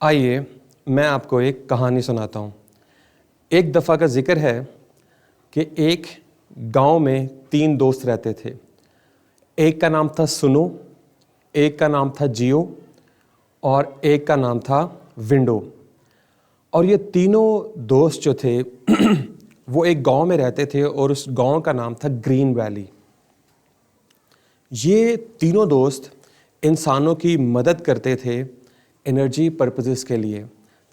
आइए मैं आपको एक कहानी सुनाता हूँ। एक दफ़ा का जिक्र है कि एक गांव में 3 दोस्त रहते थे। एक का नाम था सुनो, एक का नाम था जियो और एक का नाम था विंडो। और ये तीनों दोस्त जो थे वो एक गांव में रहते थे और उस गांव का नाम था ग्रीन वैली। ये तीनों दोस्त इंसानों की मदद करते थे एनर्जी पर्पसेस के लिए,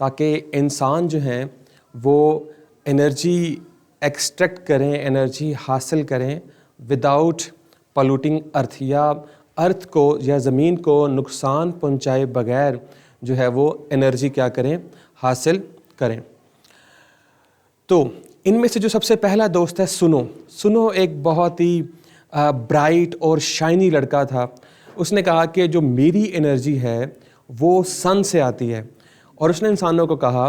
ताकि इंसान जो हैं वो एनर्जी एक्सट्रैक्ट करें, एनर्जी हासिल करें विदाउट पॉल्यूटिंग अर्थ, या अर्थ को या ज़मीन को नुकसान पहुंचाए बगैर जो है वो एनर्जी क्या करें, हासिल करें। तो इनमें से जो सबसे पहला दोस्त है सुनो एक बहुत ही ब्राइट और शाइनी लड़का था। उसने कहा कि जो मेरी एनर्जी है वो सन से आती है, और उसने इंसानों को कहा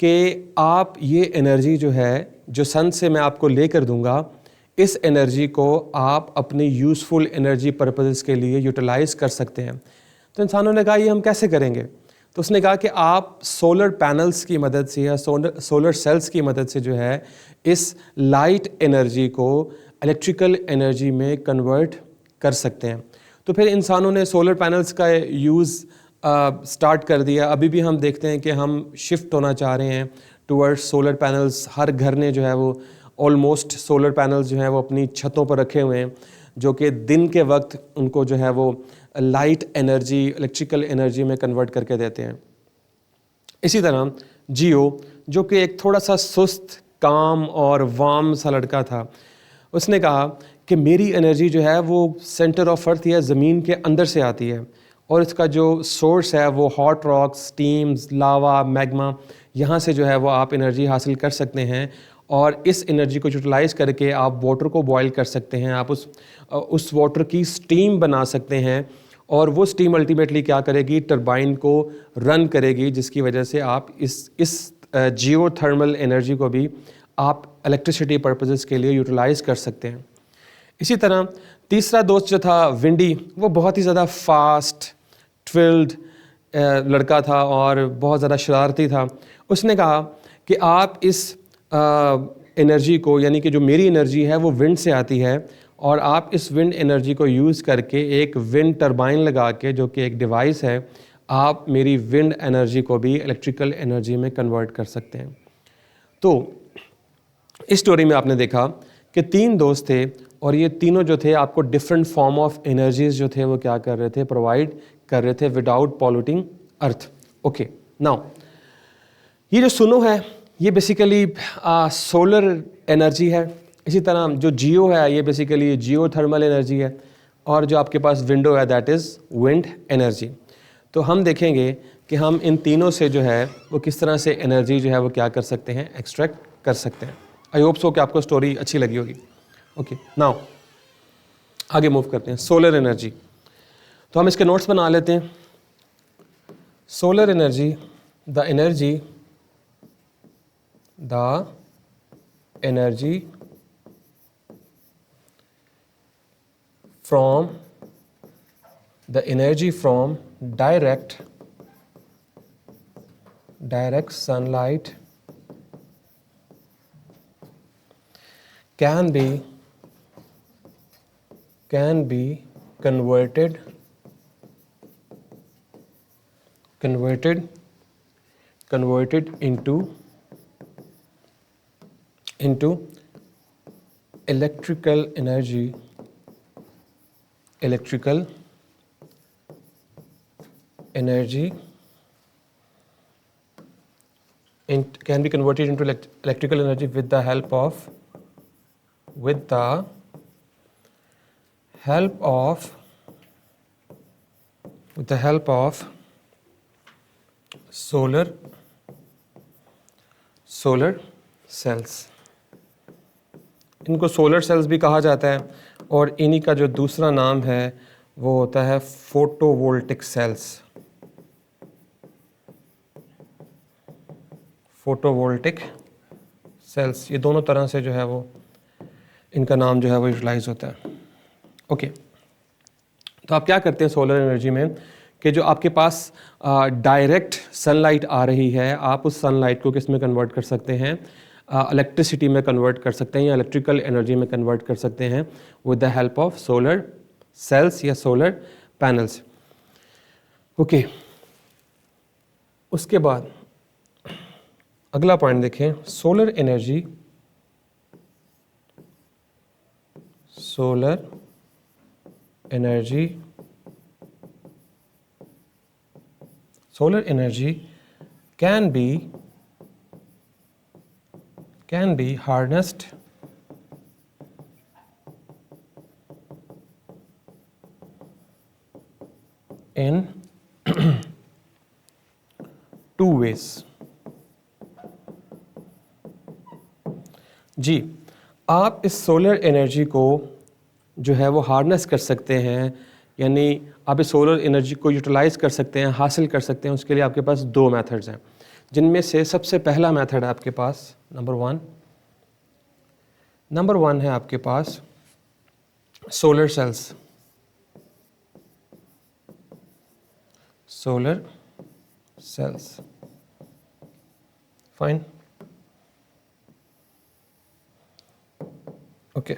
कि आप ये एनर्जी जो है जो सन से मैं आपको लेकर दूंगा, इस एनर्जी को आप अपनी यूज़फुल एनर्जी पर्पसेस के लिए यूटिलाइज़ कर सकते हैं। तो इंसानों ने कहा ये हम कैसे करेंगे? तो उसने कहा कि आप सोलर पैनल्स की मदद से या सोलर सेल्स की मदद से जो है इस लाइट एनर्जी को इलेक्ट्रिकल एनर्जी में कन्वर्ट कर सकते हैं। तो फिर इंसानों ने सोलर पैनल्स का यूज़ स्टार्ट कर दिया। अभी भी हम देखते हैं कि हम शिफ्ट होना चाह रहे हैं टुवर्ड्स सोलर पैनल्स। हर घर ने जो है वो ऑलमोस्ट सोलर पैनल्स जो है वो अपनी छतों पर रखे हुए हैं, जो कि दिन के वक्त उनको जो है वो लाइट एनर्जी, इलेक्ट्रिकल एनर्जी में कन्वर्ट करके देते हैं। इसी तरह जियो, जो कि एक थोड़ा सा सुस्त, काम और वार्म सा लड़का था, उसने कहा कि मेरी एनर्जी जो है वो सेंटर ऑफ अर्थ या ज़मीन के अंदर से आती है, और इसका जो सोर्स है वो हॉट रॉक्स, स्टीम्स, लावा, मैग्मा, यहाँ से जो है वो आप एनर्जी हासिल कर सकते हैं। और इस एनर्जी को यूटिलाइज़ करके आप वाटर को बॉयल कर सकते हैं, आप उस वाटर की स्टीम बना सकते हैं, और वो स्टीम अल्टीमेटली क्या करेगी, टरबाइन को रन करेगी, जिसकी वजह से आप इस जियो थर्मल एनर्जी को भी आप इलेक्ट्रिसिटी पर्पसेस के लिए यूटिलाइज़ कर सकते हैं। इसी तरह तीसरा दोस्त जो था विंडी, वो बहुत ही ज़्यादा फास्ट ट्विल्ड लड़का था और बहुत ज़्यादा शरारती था। उसने कहा कि आप इस एनर्जी को, यानी कि जो मेरी एनर्जी है वो विंड से आती है, और आप इस विंड एनर्जी को यूज़ करके एक विंड टरबाइन लगा के, जो कि एक डिवाइस है, आप मेरी विंड एनर्जी को भी इलेक्ट्रिकल एनर्जी में कन्वर्ट कर सकते हैं। तो इस स्टोरी में आपने देखा कि 3 दोस्त थे, और ये तीनों जो थे आपको डिफरेंट फॉर्म ऑफ एनर्जीज जो थे वो क्या कर रहे थे, प्रोवाइड कर रहे थे विदाउट पॉल्यूटिंग अर्थ। ओके, नाउ ये जो सुनो है ये बेसिकली सोलर एनर्जी है। इसी तरह जो जियो है ये बेसिकली जियो थर्मल एनर्जी है, और जो आपके पास विंडो है दैट इज़ विंड एनर्जी। तो हम देखेंगे कि हम इन तीनों से जो है वो किस तरह से एनर्जी जो है वो क्या कर सकते हैं, एक्सट्रैक्ट कर सकते हैं। आई होप सो कि आपको स्टोरी अच्छी लगी होगी। ओके, नाउ आगे मूव करते हैं। सोलर एनर्जी, तो हम इसके नोट्स बना लेते हैं। Solar energy, the energy from direct sunlight can be converted into electrical energy can be converted into electrical energy with the help of solar cells। इनको सोलर सेल्स भी कहा जाता है, और इन्हीं का जो दूसरा नाम है वो होता है फोटोवोल्टिक सेल्स। फोटोवोल्टिक सेल्स, ये दोनों तरह से जो है वो इनका नाम जो है वो यूटिलाइज होता है। ओके, तो आप क्या करते हैं सोलर एनर्जी में कि जो आपके पास डायरेक्ट सनलाइट आ रही है, आप उस सनलाइट को किस में कन्वर्ट कर सकते हैं, इलेक्ट्रिसिटी में कन्वर्ट कर सकते हैं या इलेक्ट्रिकल एनर्जी में कन्वर्ट कर सकते हैं with the help of solar cells या सोलर पैनल्स। ओके, उसके बाद अगला पॉइंट देखें, solar energy, solar energy, solar energy can be harnessed in two ways। जी, आप इस सोलर एनर्जी को जो है वो हार्नेस कर सकते हैं, यानी आप इस सोलर एनर्जी को यूटिलाइज़ कर सकते हैं, हासिल कर सकते हैं। उसके लिए आपके पास दो मेथड्स हैं, जिनमें से सबसे पहला मेथड है आपके पास नंबर वन है आपके पास solar cells. Solar cells, fine, okay.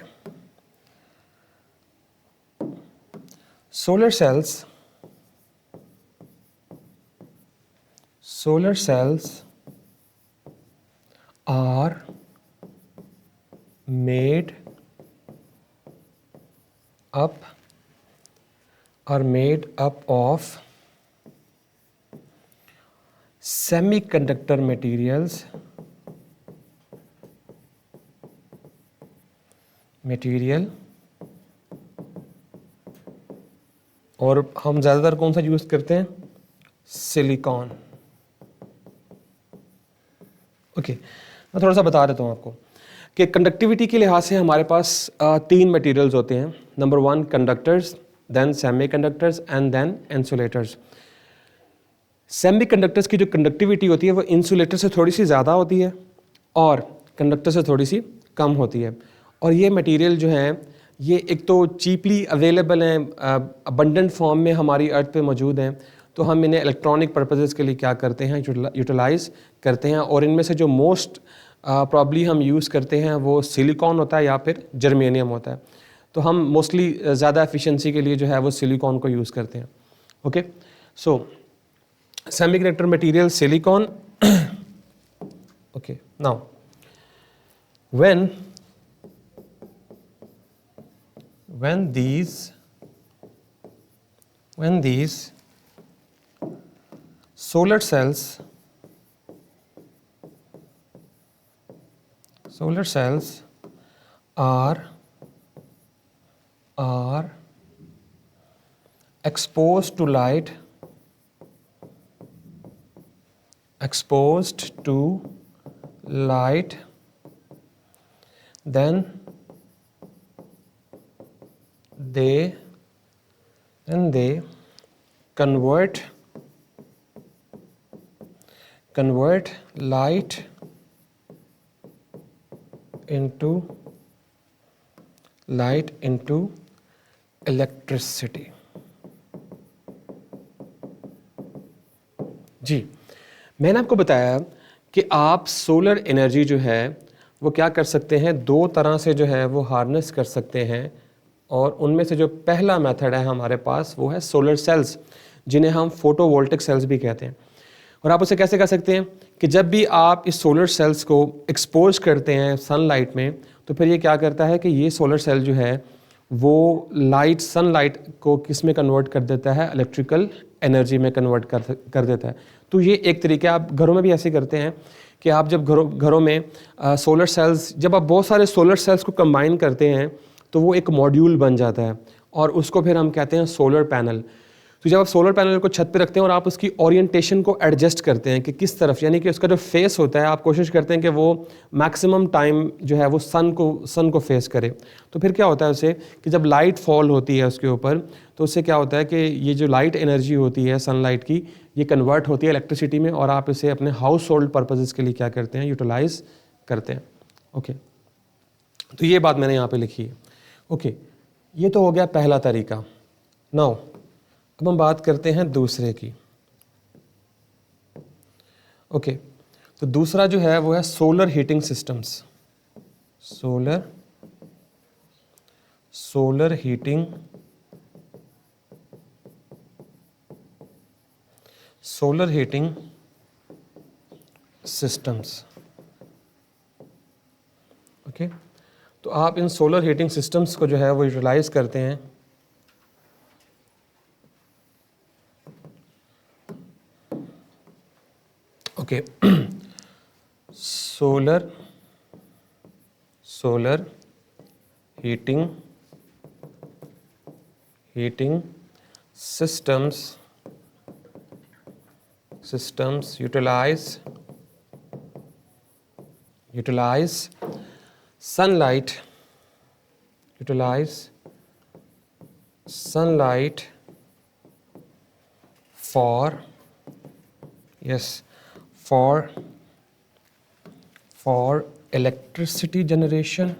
solar cells are made up of semiconductor materials और हम ज़्यादातर कौन सा यूज़ करते हैं, सिलिकॉन। ओके, मैं थोड़ा सा बता देता हूँ आपको कि कंडक्टिविटी के लिहाज से हमारे पास तीन मटेरियल्स होते हैं। Number one conductors, then semiconductors and then insulators. Semiconductors की जो कंडक्टिविटी होती है वो इंसुलेटर से थोड़ी सी ज़्यादा होती है और कंडक्टर से थोड़ी सी कम होती है। और ये मटेरियल जो है ये एक तो चीपली अवेलेबल हैं, अबंडेंट फॉर्म में हमारी अर्थ पे मौजूद हैं, तो हम इन्हें इलेक्ट्रॉनिक पर्पसेस के लिए क्या करते हैं, यूटिलाइज़ करते हैं। और इनमें से जो मोस्ट प्रॉब्ली हम यूज़ करते हैं वो सिलिकॉन होता है या फिर जर्मेनियम होता है। तो हम मोस्टली ज़्यादा एफिशिएंसी के लिए जो है वो सिलिकॉन को यूज़ करते हैं। Okay, so semiconductor material silicon. Okay, now when these solar cells are exposed to light, then they convert light into electricity। जी, मैंने आपको बताया कि आप सोलर एनर्जी जो है वो क्या कर सकते हैं, दो तरह से जो है वो हार्नेस कर सकते हैं। और उनमें से जो पहला मेथड है हमारे पास वो है सोलर सेल्स, जिन्हें हम फोटोवोल्टिक सेल्स भी कहते हैं। और आप उसे कैसे कर सकते हैं कि जब भी आप इस सोलर सेल्स को एक्सपोज करते हैं सनलाइट में, तो फिर ये क्या करता है कि ये सोलर सेल जो है वो सनलाइट को किस में कन्वर्ट कर देता है, इलेक्ट्रिकल एनर्जी में कन्वर्ट कर देता है। तो ये एक तरीका आप घरों में भी ऐसे करते हैं कि आप जब घरों में सोलर सेल्स, जब आप बहुत सारे सोलर सेल्स को कंबाइन करते हैं तो वो एक मॉड्यूल बन जाता है और उसको फिर हम कहते हैं सोलर पैनल। तो जब आप सोलर पैनल को छत पे रखते हैं और आप उसकी ओरिएंटेशन को एडजस्ट करते हैं कि किस तरफ, यानी कि उसका जो फेस होता है, आप कोशिश करते हैं कि वो मैक्सिमम टाइम जो है वो सन को फेस करे। तो फिर क्या होता है उससे कि जब लाइट फॉल होती है उसके ऊपर, तो उससे क्या होता है कि ये जो लाइट एनर्जी होती है सनलाइट की, ये कन्वर्ट होती है इलेक्ट्रिसिटी में और आप इसे अपने हाउस होल्ड पर्पजेज़ के लिए क्या करते हैं, यूटिलाइज़ करते हैं। ओके, तो ये बात मैंने यहाँ पे लिखी है। ओके, ये तो हो गया पहला तरीका। नाउ अब हम बात करते हैं दूसरे की। ओके, तो दूसरा जो है वो है solar heating systems. Solar heating systems. Okay, तो आप इन सोलर हीटिंग सिस्टम्स को जो है वो यूटिलाइज करते हैं okay solar heating systems utilize sunlight for electricity generation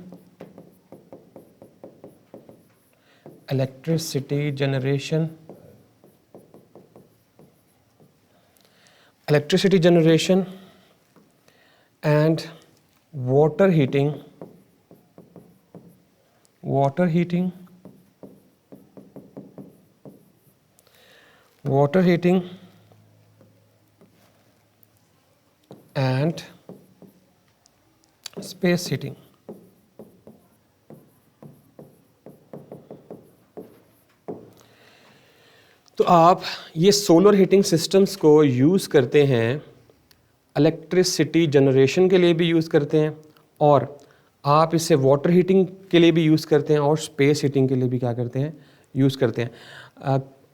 and water heating and space heating। तो आप ये सोलर हीटिंग सिस्टम्स को यूज़ करते हैं, इलेक्ट्रिसिटी जनरेशन के लिए भी यूज़ करते हैं, और आप इसे वाटर हीटिंग के लिए भी यूज़ करते हैं, और स्पेस हीटिंग के लिए भी क्या करते हैं, यूज़ करते हैं।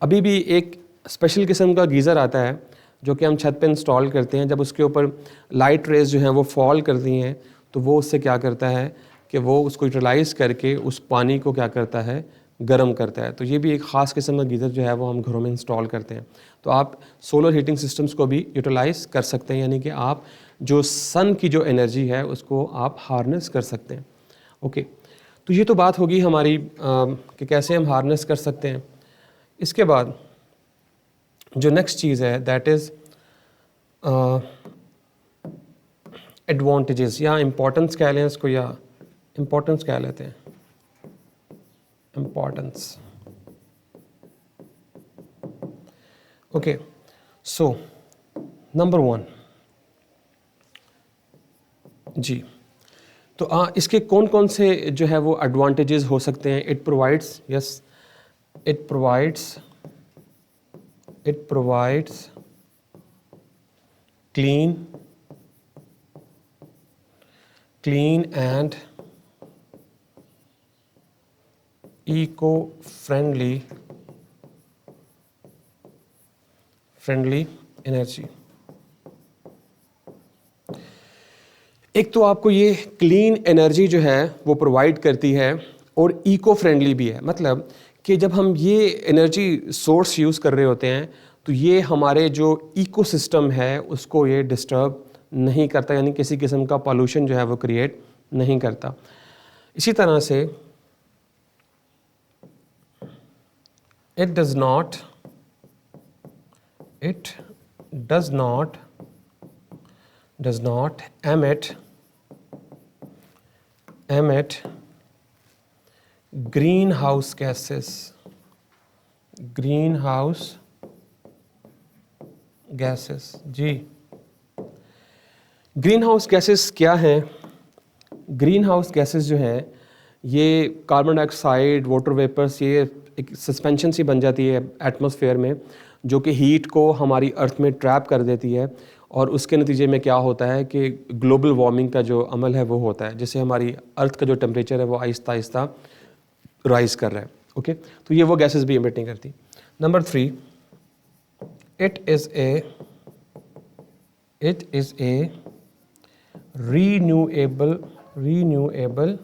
अभी भी एक स्पेशल किस्म का गीज़र आता है जो कि हम छत पे इंस्टॉल करते हैं। जब उसके ऊपर लाइट रेज जो हैं वो फॉल करती हैं तो वो उससे क्या करता है कि वो उसको यूटिलाइज़ करके उस पानी को क्या करता है, गर्म करता है। तो ये भी एक ख़ास किस्म का गीज़र जो है वो हम घरों में इंस्टॉल करते हैं। तो आप सोलर हीटिंग सिस्टम्स को भी यूटिलाइज़ कर सकते हैं, यानी कि आप जो सन की जो एनर्जी है उसको आप हार्नेस कर सकते हैं। ओके, तो ये तो बात होगी हमारी कि कैसे हम हार्नेस कर सकते हैं। इसके बाद जो नेक्स्ट चीज़ है दैट इज़ एडवांटेजेस, या इम्पोर्टेंस कह लें इसको, या इम्पोर्टेंस कह लेते हैं, इम्पोर्टेंस। ओके, सो नंबर 1 जी, तो इसके कौन कौन से जो है वो एडवांटेजेस हो सकते हैं। It provides clean and eco-friendly energy. एक तो आपको ये क्लीन एनर्जी जो है वो प्रोवाइड करती है और इको फ्रेंडली भी है। मतलब कि जब हम ये एनर्जी सोर्स यूज़ कर रहे होते हैं तो ये हमारे जो इकोसिस्टम है उसको ये डिस्टर्ब नहीं करता, यानी किसी किस्म का पॉल्यूशन जो है वो क्रिएट नहीं करता। इसी तरह से it does not emit greenhouse gases। जी, ग्रीन हाउस गैसेस क्या हैं? ग्रीन हाउस गैसेस जो हैं ये कार्बन डाइऑक्साइड, वाटर वेपर्स, ये एक सस्पेंशन सी बन जाती है एटमॉस्फेयर में जो कि हीट को हमारी अर्थ में ट्रैप कर देती है, और उसके नतीजे में क्या होता है कि ग्लोबल वार्मिंग का जो अमल है वो होता है, जिससे हमारी अर्थ का जो टेम्परेचर है वो आहिस्ता आहिस्ता राइज कर रहा है। ओके, तो ये वो गैसेस भी एमिट नहीं करती। Number 3, it is a renewable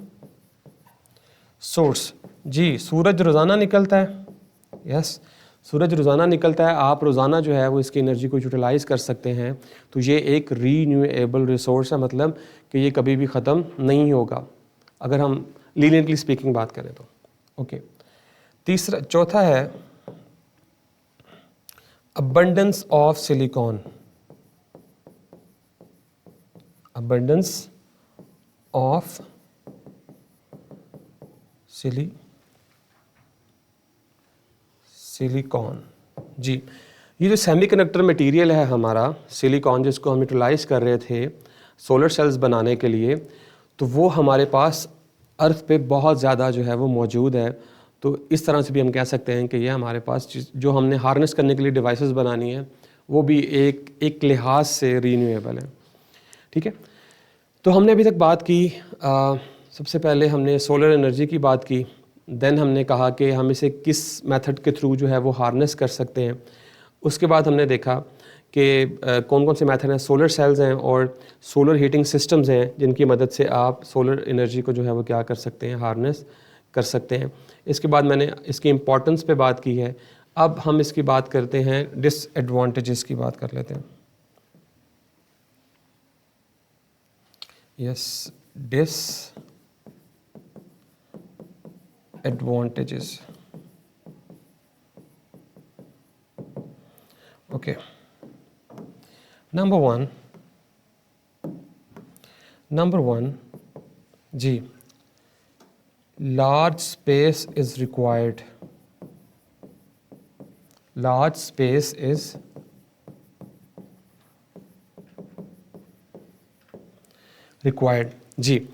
source. जी, सूरज रोज़ाना निकलता है। यस, सूरज रोज़ाना निकलता है, आप रोज़ाना जो है वो इसकी एनर्जी को यूटिलाइज़ कर सकते हैं। तो ये एक रीन्यूएबल रिसोर्स है, मतलब कि ये कभी भी ख़त्म नहीं होगा अगर हम लीनियरली स्पीकिंग बात करें तो। ओके, चौथा है abundance of silicon, abundance of silicon. जी, ये जो सेमीकंडक्टर मटेरियल है हमारा सिलिकॉन, जिसको हम यूटिलाइज कर रहे थे सोलर सेल्स बनाने के लिए, तो वो हमारे पास अर्थ पे बहुत ज़्यादा जो है वो मौजूद है। तो इस तरह से भी हम कह सकते हैं कि ये हमारे पास जो हमने हार्नेस करने के लिए डिवाइसेस बनानी है वो भी एक लिहाज से रीन्यूएबल है। ठीक है, तो हमने अभी तक बात की, सबसे पहले हमने सोलर एनर्जी की बात की, देन हमने कहा कि हम इसे किस मेथड के थ्रू जो है वो हार्नेस कर सकते हैं। उसके बाद हमने देखा कि कौन कौन से मेथड हैं, सोलर सेल्स हैं और सोलर हीटिंग सिस्टम्स हैं जिनकी मदद से आप सोलर एनर्जी को जो है वो क्या कर सकते हैं, हार्नेस कर सकते हैं। इसके बाद मैंने इसकी इम्पोर्टेंस पे बात की है। अब हम इसकी बात करते हैं, डिसएडवांटेजेस की बात कर लेते हैं। Yes, disadvantages. Okay, number one जी, large space is required, large space is required. जी,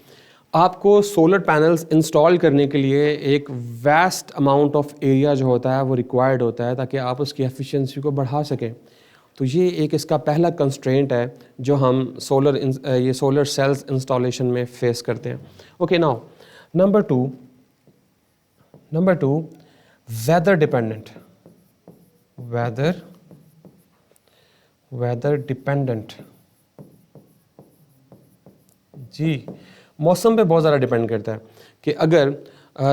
आपको सोलर पैनल्स इंस्टॉल करने के लिए एक वास्ट अमाउंट ऑफ एरिया जो होता है वो रिक्वायर्ड होता है ताकि आप उसकी एफिशिएंसी को बढ़ा सकें। तो ये एक इसका पहला कंस्ट्रेंट है जो हम ये सोलर सेल्स इंस्टॉलेशन में फेस करते हैं। Okay, now number two weather dependent, weather dependent. जी, मौसम पे बहुत ज़्यादा डिपेंड करता है कि अगर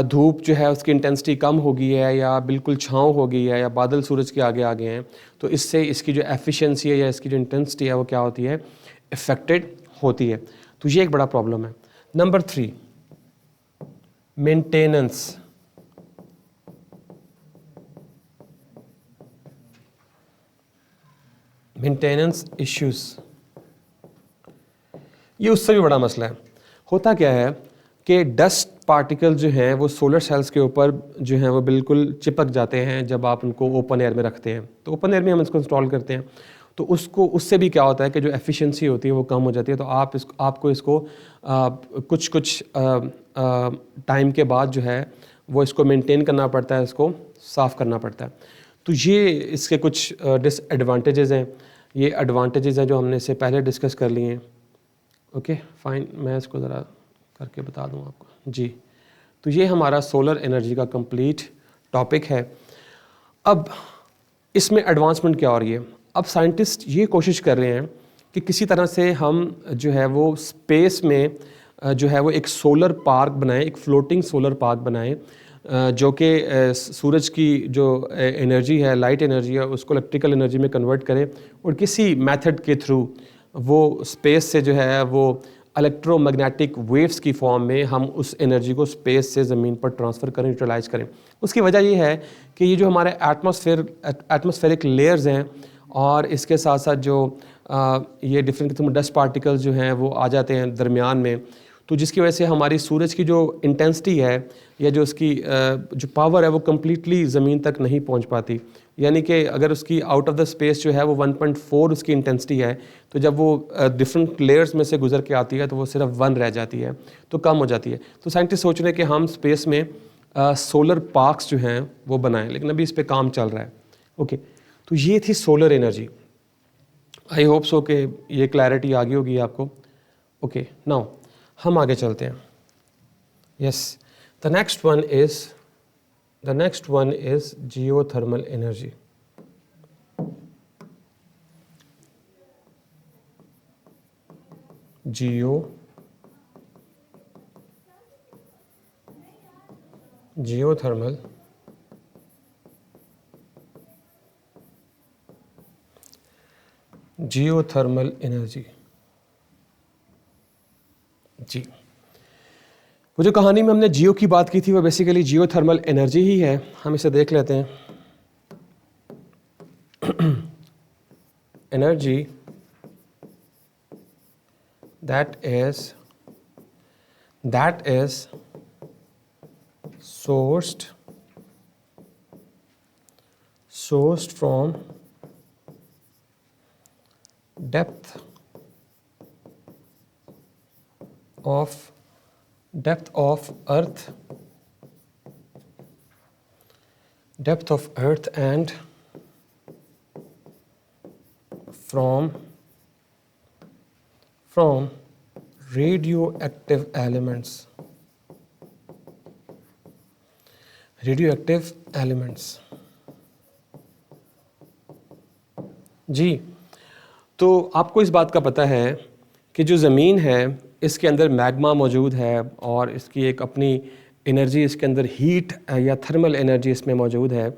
धूप जो है उसकी इंटेंसिटी कम हो गई है या बिल्कुल छाँव हो गई है या बादल सूरज के आगे आ गए हैं, तो इससे इसकी जो एफिशिएंसी है या इसकी जो इंटेंसिटी है वो क्या होती है, इफेक्टेड होती है। तो ये एक बड़ा प्रॉब्लम है। Number 3, maintenance. मेंटेनेंस इश्यूज, ये उससे भी बड़ा मसला है। होता क्या है कि डस्ट पार्टिकल जो हैं वो सोलर सेल्स के ऊपर जो हैं वो बिल्कुल चिपक जाते हैं जब आप उनको ओपन एयर में रखते हैं। तो ओपन एयर में हम इसको इंस्टॉल करते हैं, तो उससे भी क्या होता है कि जो एफिशिएंसी होती है वो कम हो जाती है। तो आपको इसको कुछ टाइम के बाद जो है वो इसको मेंटेन करना पड़ता है, इसको साफ़ करना पड़ता है। तो ये इसके कुछ डिसएडवांटेजेस हैं। ये एडवांटेजेस हैं जो हमने इससे पहले डिस्कस कर लिए हैं। ओके फाइन, मैं इसको ज़रा करके बता दूँ आपको। जी, तो ये हमारा सोलर एनर्जी का कंप्लीट टॉपिक है। अब इसमें एडवांसमेंट क्या हो रही है? अब साइंटिस्ट ये कोशिश कर रहे हैं कि किसी तरह से हम जो है वो स्पेस में जो है वो एक सोलर पार्क बनाएं, एक फ्लोटिंग सोलर पार्क बनाएं जो कि सूरज की जो एनर्जी है, लाइट एनर्जी है, उसको इलेक्ट्रिकल एनर्जी में कन्वर्ट करें और किसी मेथड के थ्रू वो स्पेस से जो है वो इलेक्ट्रोमैग्नेटिक वेव्स की फॉर्म में हम उस एनर्जी को स्पेस से ज़मीन पर ट्रांसफ़र करें, यूटिलाइज करें। उसकी वजह ये है कि ये जो हमारे एटमॉस्फेरिक लेयर्स हैं और इसके साथ साथ जो ये डिफरेंट किस्म डस्ट पार्टिकल्स जो हैं वो आ जाते हैं दरमियान में, तो जिसकी वजह से हमारी सूरज की जो इंटेंसिटी है या जो उसकी जो पावर है वो कम्प्लीटली ज़मीन तक नहीं पहुंच पाती। यानी कि अगर उसकी आउट ऑफ द स्पेस जो है वो 1.4 उसकी इंटेंसिटी है, तो जब वो डिफरेंट लेयर्स में से गुजर के आती है तो वो सिर्फ 1 रह जाती है, तो कम हो जाती है। तो साइंटिस्ट सोच रहे हैं कि हम स्पेस में सोलर पार्क्स जो हैं वो बनाएं, लेकिन अभी इस पर काम चल रहा है। ओके, तो ये थी solar energy. I hope so कि ये क्लैरिटी आ गई होगी आपको। ओके, नाउ हम आगे चलते हैं। Yes, the next one is geothermal energy. Geothermal energy. जी, वो जो कहानी में हमने जियो की बात की थी वो बेसिकली जियोथर्मल एनर्जी ही है। हम इसे देख लेते हैं। energy that is sourced from depth of earth and from radioactive elements जी। तो आपको इस बात का पता है कि जो ज़मीन है इसके अंदर मैग्मा मौजूद है और इसकी एक अपनी एनर्जी, इसके अंदर हीट या थर्मल एनर्जी इसमें मौजूद है।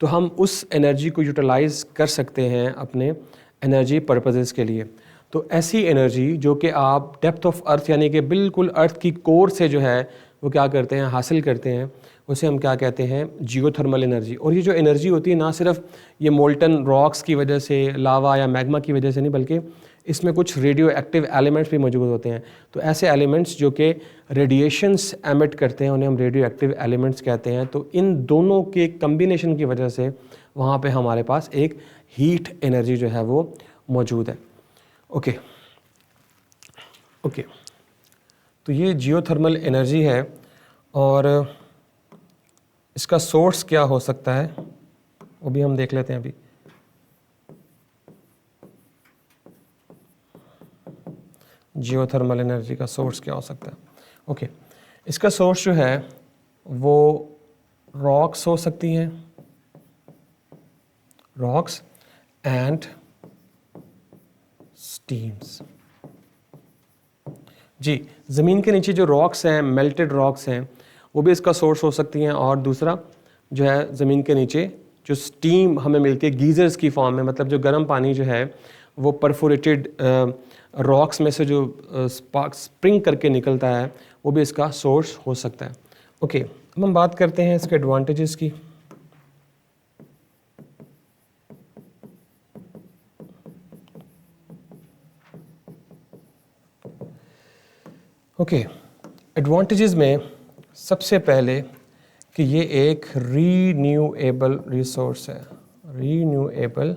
तो हम उस एनर्जी को यूटिलाइज़ कर सकते हैं अपने एनर्जी पर्पसेस के लिए। तो ऐसी एनर्जी जो कि आप डेप्थ ऑफ अर्थ यानी कि बिल्कुल अर्थ की कोर से जो है वो क्या करते हैं, हासिल करते हैं, उसे हम क्या कहते हैं, जियोथर्मल एनर्जी। और ये जो एनर्जी होती है ना सिर्फ ये मोल्टन रॉक्स की वजह से, लावा या मैग्मा की वजह से नहीं, बल्कि इसमें कुछ रेडियो एक्टिव एलिमेंट्स भी मौजूद होते हैं। तो ऐसे एलिमेंट्स जो कि रेडिएशंस एमिट करते हैं उन्हें हम रेडियो एक्टिव एलिमेंट्स कहते हैं। तो इन दोनों के कम्बिनेशन की वजह से वहाँ पे हमारे पास एक हीट एनर्जी जो है वो मौजूद है। ओके, तो ये जियोथर्मल एनर्जी है और इसका सोर्स क्या हो सकता है वो भी हम देख लेते हैं अभी। जियोथर्मल एनर्जी का सोर्स क्या हो सकता है? ओके, इसका सोर्स जो है वो रॉक्स हो सकती हैं, रॉक्स एंड स्टीम्स। जी, ज़मीन के नीचे जो रॉक्स हैं, मेल्टेड रॉक्स हैं, वो भी इसका सोर्स हो सकती हैं। और दूसरा जो है ज़मीन के नीचे जो स्टीम हमें मिलती है गीज़र्स की फॉर्म में, मतलब जो गर्म पानी जो है वो परफोरेटेड रॉक्स में से जो स्प्रिंग करके निकलता है, वो भी इसका सोर्स हो सकता है। ओके, अब हम बात करते हैं इसके एडवांटेजेस की। ओके, एडवांटेजेस में सबसे पहले कि ये एक रीन्यूएबल रिसोर्स है, रीन्यूएबल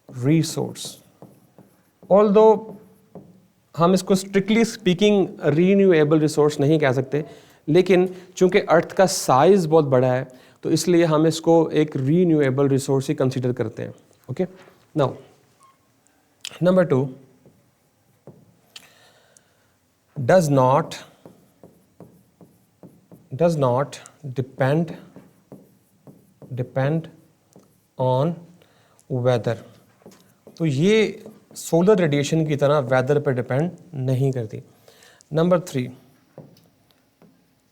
रिसोर्स। ऑल्दो हम इसको स्ट्रिक्टली स्पीकिंग रीन्यूएबल रिसोर्स नहीं कह सकते, लेकिन चूंकि अर्थ का साइज़ बहुत बड़ा है तो इसलिए हम इसको एक रीन्यूएबल रिसोर्स ही कंसीडर करते हैं। Okay, now number 2, does not depend on weather। तो ये सोलर रेडिएशन की तरह वेदर पर डिपेंड नहीं करती। Number 3,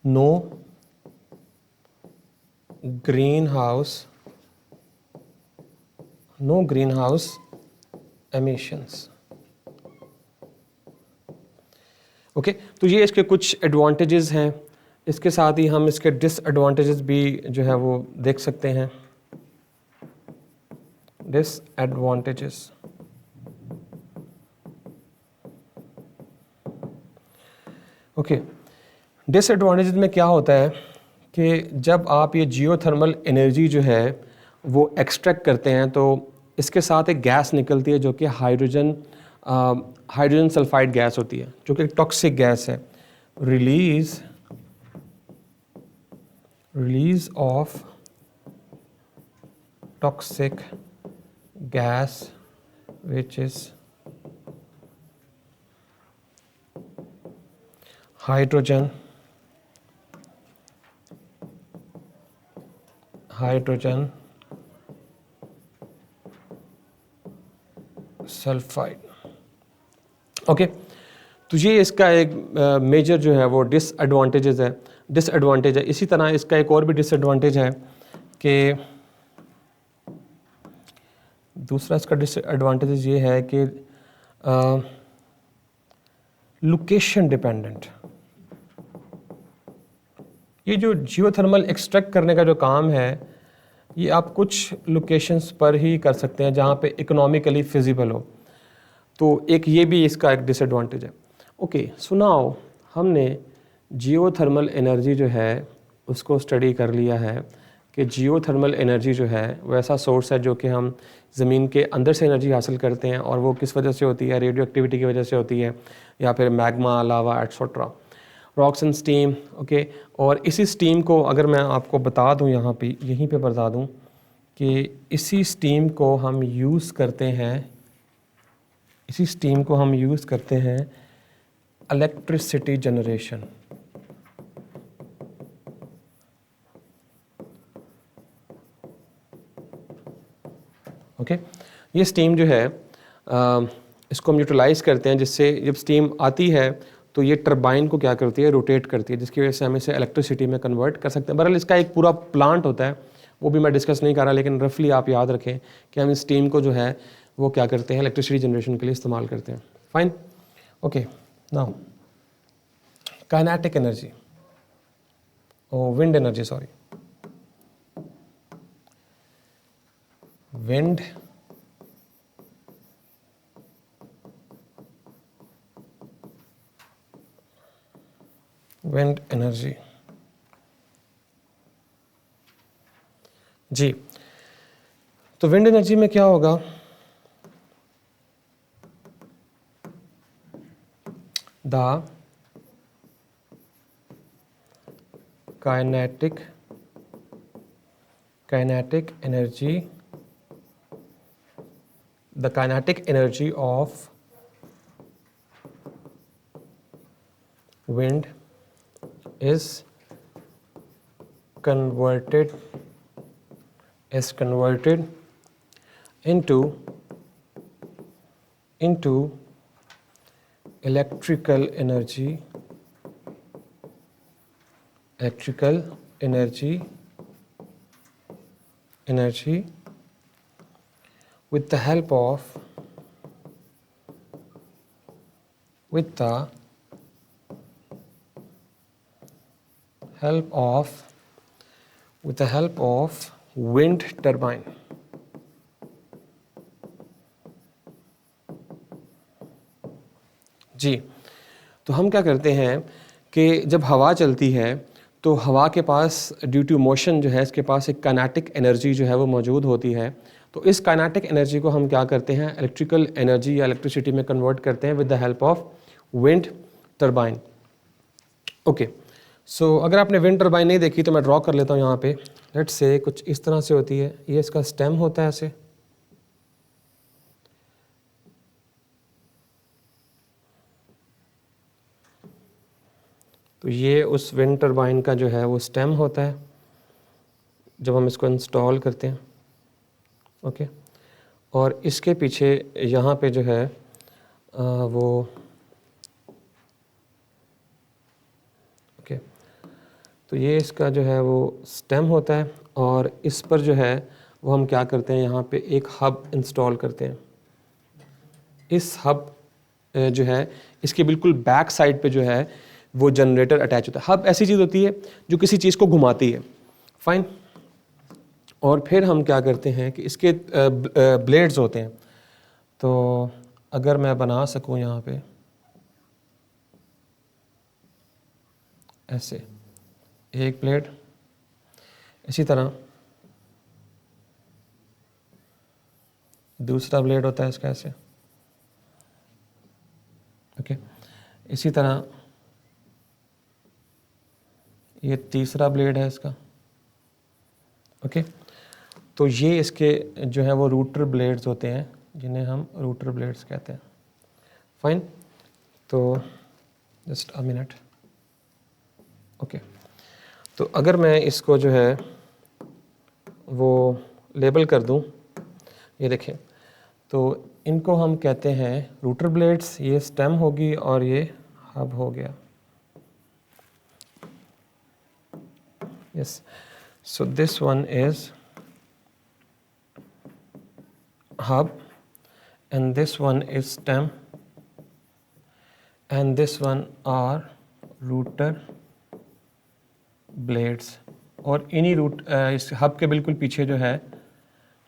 no greenhouse emissions. Okay, तो ये इसके कुछ एडवांटेजेस हैं। इसके साथ ही हम इसके डिसएडवांटेजेस भी जो है वो देख सकते हैं। डिसएडवांटेजेस, ओके, डिसएडवांटेजेस में क्या होता है कि जब आप ये जियोथर्मल एनर्जी जो है वो एक्सट्रैक्ट करते हैं तो इसके साथ एक गैस निकलती है जो कि हाइड्रोजन सल्फाइड गैस होती है, जो कि टॉक्सिक गैस है। Release of toxic gas which is hydrogen sulphide. Okay, तो ये इसका एक मेजर जो है वो डिसएडवांटेज है। इसी तरह इसका एक और भी डिसएडवांटेज है कि दूसरा इसका डिसएडवांटेज ये है कि लोकेशन डिपेंडेंट। ये जो जियोथर्मल एक्सट्रैक्ट करने का जो काम है ये आप कुछ लोकेशंस पर ही कर सकते हैं जहाँ पे इकोनॉमिकली फिजिबल हो, तो एक ये भी इसका एक डिसएडवांटेज है। ओके, सुनाओ, हमने जियोथर्मल एनर्जी जो है उसको स्टडी कर लिया है कि जियोथर्मल एनर्जी जो है वो ऐसा सोर्स है जो कि हम ज़मीन के अंदर से एनर्जी हासिल करते हैं, और वो किस वजह से होती है, रेडियो एक्टिविटी की वजह से होती है, या फिर magma, lava etcetera, rocks and steam. Okay, और इसी स्टीम को अगर मैं आपको बता दूं, यहाँ पे यहीं पे बता दूं कि इसी स्टीम को हम यूज़ करते हैं, इसी स्टीम को हम यूज़ करते हैं इलेक्ट्रिसिटी जनरेशन। ओके, ये स्टीम जो है इसको हम यूटिलाइज़ करते हैं, जिससे जब स्टीम आती है तो ये टरबाइन को क्या करती है, रोटेट करती है, जिसकी वजह से हम इसे इलेक्ट्रिसिटी में कन्वर्ट कर सकते हैं। बहरहाल इसका एक पूरा प्लांट होता है, वो भी मैं डिस्कस नहीं कर रहा, लेकिन रफली आप याद रखें कि हम इस स्टीम को जो है वो क्या करते हैं, इलेक्ट्रिसिटी जनरेशन के लिए इस्तेमाल करते हैं। Fine, okay, now kinetic energy, wind energy, sorry, wind energy. जी, तो विंड एनर्जी में क्या होगा, the kinetic energy, the kinetic energy of wind is converted into electrical energy with the help of wind turbine। जी, तो हम क्या करते हैं कि जब हवा चलती है तो हवा के पास ड्यू टू मोशन जो है इसके पास एक काइनेटिक एनर्जी जो है वो मौजूद होती है। तो इस काइनेटिक एनर्जी को हम क्या करते हैं, इलेक्ट्रिकल एनर्जी या इलेक्ट्रिसिटी में कन्वर्ट करते हैं with the help of wind turbine. Okay, so अगर आपने विंड टरबाइन नहीं देखी तो मैं ड्रॉ कर लेता हूँ यहाँ पे। लेट्स से कुछ इस तरह से होती है, ये इसका स्टेम होता है ऐसे, तो ये उस विंड टरबाइन का जो है वो स्टेम होता है जब हम इसको इंस्टॉल करते हैं। ओके, और इसके पीछे यहाँ पे जो है वो ओके, तो ये इसका जो है वो स्टेम होता है, और इस पर जो है वो हम क्या करते हैं, यहाँ पे एक हब इंस्टॉल करते हैं। इस हब जो है इसके बिल्कुल बैक साइड पे जो है वो जनरेटर अटैच होता है। हब ऐसी चीज़ होती है जो किसी चीज़ को घुमाती है। फाइन, और फिर हम क्या करते हैं कि इसके ब्लेड्स होते हैं। तो अगर मैं बना सकूं यहाँ पे ऐसे एक ब्लेड, इसी तरह दूसरा ब्लेड होता है इसका ऐसे, ओके, इसी तरह ये तीसरा ब्लेड है इसका। ओके, तो ये इसके जो है वो रूटर ब्लेड्स होते हैं, जिन्हें हम रूटर ब्लेड्स कहते हैं। फाइन, तो जस्ट अ मिनट। ओके, तो अगर मैं इसको जो है वो लेबल कर दूं, ये देखें, तो इनको हम कहते हैं रूटर ब्लेड्स, ये स्टेम होगी और ये हब हो गया। Yes, so this one is hub and this one is stem and this one are router blades। और इन्हीं इस हब के बिल्कुल पीछे जो है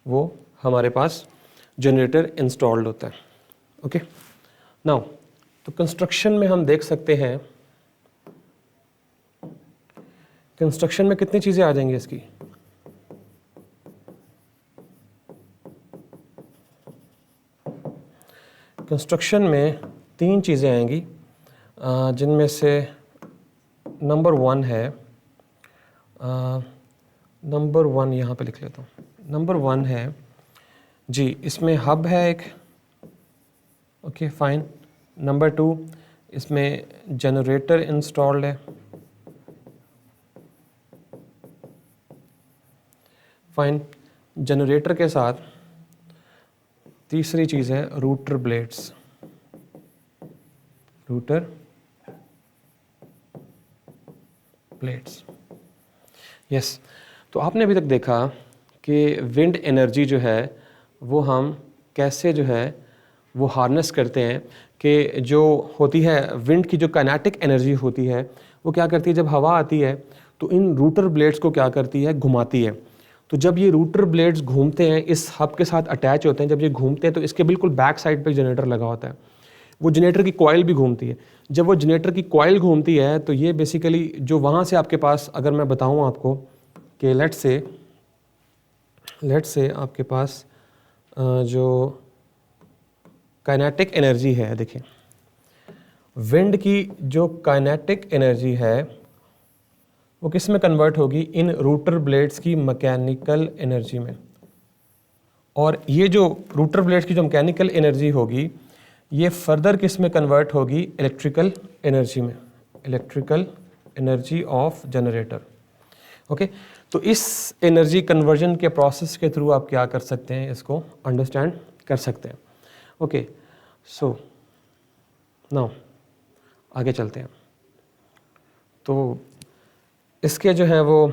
वो हमारे पास जनरेटर इंस्टॉल्ड होता है। ओके, नाउ तो कंस्ट्रक्शन में हम देख सकते हैं, कंस्ट्रक्शन में कितनी चीज़ें आ जाएंगी इसकी। कंस्ट्रक्शन में 3 चीज़ें आएंगी, जिनमें से नंबर 1 है, नंबर 1 यहाँ पे लिख लेता हूँ। नंबर 1 है जी, इसमें हब है एक, ओके फाइन। नंबर 2, इसमें जनरेटर इंस्टॉल्ड है, फाइन। जनरेटर के साथ तीसरी चीज़ है router blades, router plates. Yes, तो आपने अभी तक देखा कि विंड एनर्जी जो है वो हम कैसे जो है वो हार्नेस करते हैं, कि जो होती है विंड की जो काइनेटिक एनर्जी होती है वो क्या करती है, जब हवा आती है तो इन रूटर ब्लेड्स को क्या करती है, घुमाती है। तो जब ये रूटर ब्लेड्स घूमते हैं, इस हब के साथ अटैच होते हैं, जब ये घूमते हैं तो इसके बिल्कुल बैक साइड पे जनरेटर लगा होता है। वो जनरेटर की कॉइल भी घूमती है। जब वो जनरेटर की कॉइल घूमती है तो ये बेसिकली जो वहाँ से आपके पास, अगर मैं बताऊँ आपको कि लेट्स से आपके पास जो काइनेटिक एनर्जी है, देखिए विंड की जो काइनेटिक एनर्जी है वो किस में कन्वर्ट होगी, इन रूटर ब्लेड्स की मैकेनिकल एनर्जी में। और ये जो रूटर ब्लेड्स की जो मैकेनिकल एनर्जी होगी ये फर्दर किस में कन्वर्ट होगी, इलेक्ट्रिकल एनर्जी में, electrical energy of generator. Okay, तो इस एनर्जी कन्वर्जन के प्रोसेस के थ्रू आप क्या कर सकते हैं, इसको अंडरस्टैंड कर सकते हैं। ओके, सो नाउ आगे चलते हैं। तो इसके जो है वो,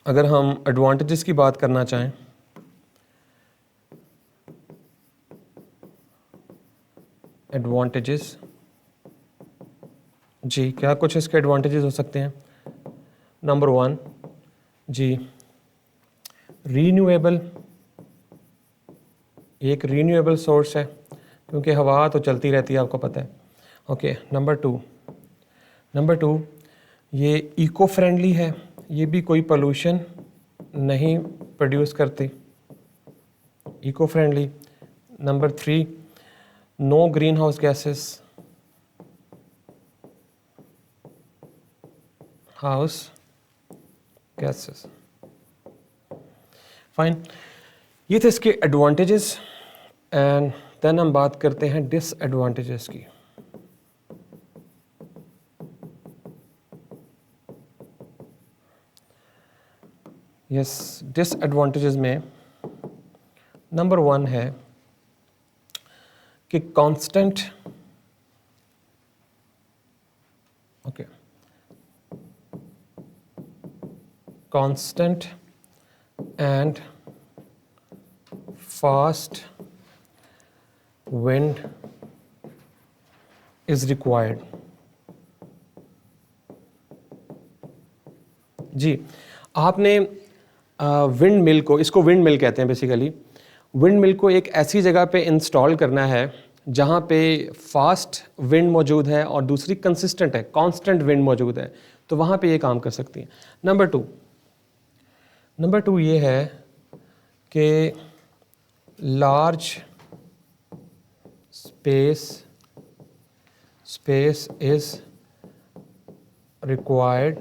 अगर हम एडवांटेजेस की बात करना चाहें, एडवांटेजेस जी, क्या कुछ इसके एडवांटेजेस हो सकते हैं। नंबर 1 जी, रीन्यूएबल, एक रीन्यूएबल सोर्स है क्योंकि हवा तो चलती रहती है, आपको पता है। ओके, नंबर टू ये इको फ्रेंडली है, ये भी कोई पोल्यूशन नहीं प्रोड्यूस करती, eco friendly. Number 3, no greenhouse gases, fine. ये थे इसके एडवांटेजेस, एंड देन हम बात करते हैं डिसएडवांटेजेस की। यस, डिसएडवांटेजेस में नंबर 1 है कि constant, okay, constant and fast wind is required। जी, आपने विंड मिल को, इसको विंड मिल कहते हैं बेसिकली, विंड मिल को एक ऐसी जगह पे इंस्टॉल करना है जहाँ पे फास्ट विंड मौजूद है और दूसरी कंसिस्टेंट है, कांस्टेंट विंड मौजूद है, तो वहाँ पे ये काम कर सकती है। नंबर टू ये है कि large space is required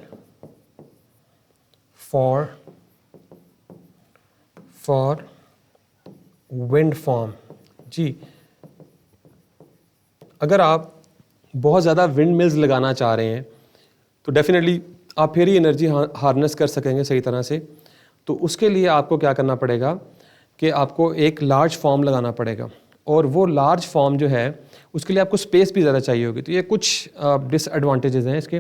for wind farm। जी, अगर आप बहुत ज़्यादा विंड मिल्स लगाना चाह रहे हैं तो डेफिनेटली आप फिर ही एनर्जी हार्नेस कर सकेंगे सही तरह से। तो उसके लिए आपको क्या करना पड़ेगा कि आपको एक लार्ज फार्म लगाना पड़ेगा, और वो लार्ज फार्म जो है उसके लिए आपको स्पेस भी ज़्यादा चाहिए होगी। तो ये कुछ डिसएडवांटेजेस हैं इसके।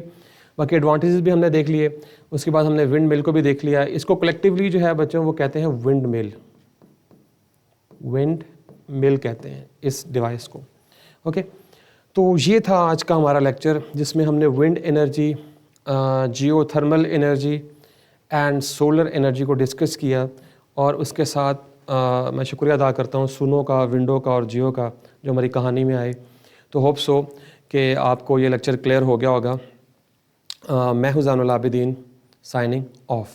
बाकी एडवांटेजेस भी हमने देख लिए, उसके बाद हमने विंड मिल को भी देख लिया। इसको कलेक्टिवली जो है बच्चों वो कहते हैं विंड मिल कहते हैं इस डिवाइस को। ओके, तो ये था आज का हमारा लेक्चर जिसमें हमने wind energy geothermal energy and solar energy को डिस्कस किया, और उसके साथ मैं शुक्रिया अदा करता हूँ सुनो का, विंडो का और जियो का जो हमारी कहानी में आए। तो होप सो कि आपको ये लेक्चर क्लियर हो गया होगा। मैं हूँ ज़ैनुल आबिदीन, साइनिंग ऑफ।